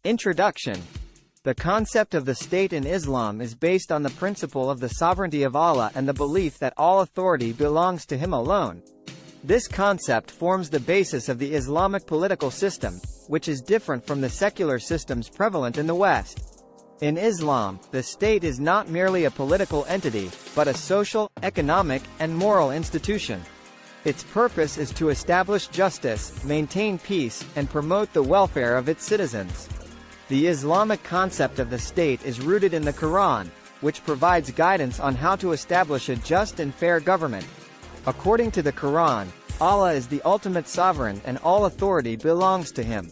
Introduction. The concept of the state in Islam is based on the principle of the sovereignty of Allah and the belief that all authority belongs to Him alone. This concept forms the basis of the Islamic political system, which is different from the secular systems prevalent in the West. In Islam, the state is not merely a political entity, but a social, economic, and moral institution. Its purpose is to establish justice, maintain peace, and promote the welfare of its citizens. The Islamic concept of the state is rooted in the Quran, which provides guidance on how to establish a just and fair government. According to the Quran, Allah is the ultimate sovereign and all authority belongs to Him.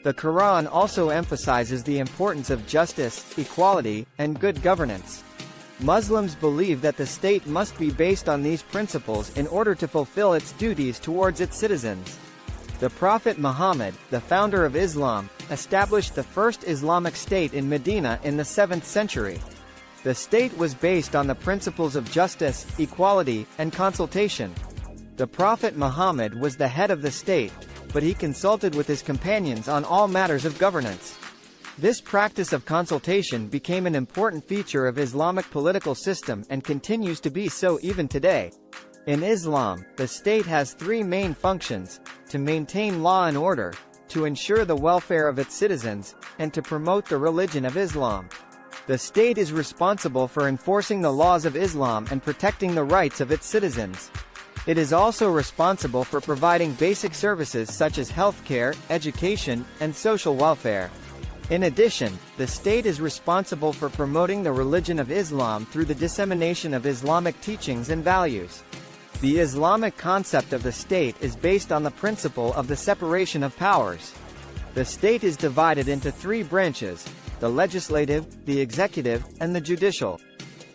The Quran also emphasizes the importance of justice, equality, and good governance. Muslims believe that the state must be based on these principles in order to fulfill its duties towards its citizens. The Prophet Muhammad, the founder of Islam, established the first Islamic state in Medina in the 7th century. The state was based on the principles of justice, equality, and consultation. The Prophet Muhammad was the head of the state, but he consulted with his companions on all matters of governance. This practice of consultation became an important feature of Islamic political system and continues to be so even today. In Islam, the state has three main functions: to maintain law and order, to ensure the welfare of its citizens, and to promote the religion of Islam. The state is responsible for enforcing the laws of Islam and protecting the rights of its citizens. It is also responsible for providing basic services such as healthcare, education, and social welfare. In addition, the state is responsible for promoting the religion of Islam through the dissemination of Islamic teachings and values. The Islamic concept of the state is based on the principle of the separation of powers. The state is divided into three branches: the legislative, the executive, and the judicial.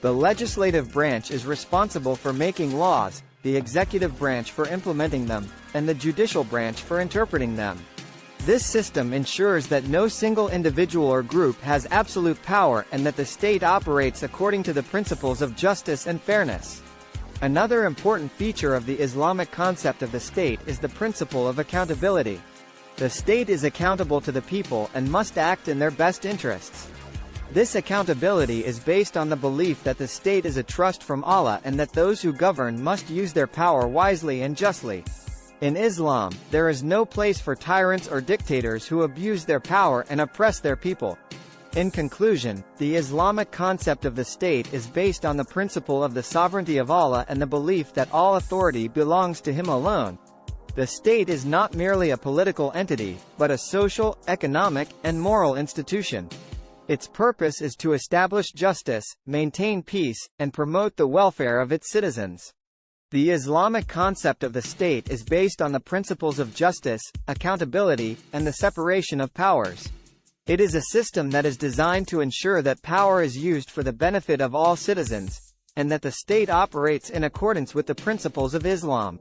The legislative branch is responsible for making laws, the executive branch for implementing them, and the judicial branch for interpreting them. This system ensures that no single individual or group has absolute power and that the state operates according to the principles of justice and fairness. Another important feature of the Islamic concept of the state is the principle of accountability. The state is accountable to the people and must act in their best interests. This accountability is based on the belief that the state is a trust from Allah and that those who govern must use their power wisely and justly. In Islam, there is no place for tyrants or dictators who abuse their power and oppress their people. In conclusion, the Islamic concept of the state is based on the principle of the sovereignty of Allah and the belief that all authority belongs to Him alone. The state is not merely a political entity, but a social, economic, and moral institution. Its purpose is to establish justice, maintain peace, and promote the welfare of its citizens. The Islamic concept of the state is based on the principles of justice, accountability, and the separation of powers. It is a system that is designed to ensure that power is used for the benefit of all citizens, and that the state operates in accordance with the principles of Islam.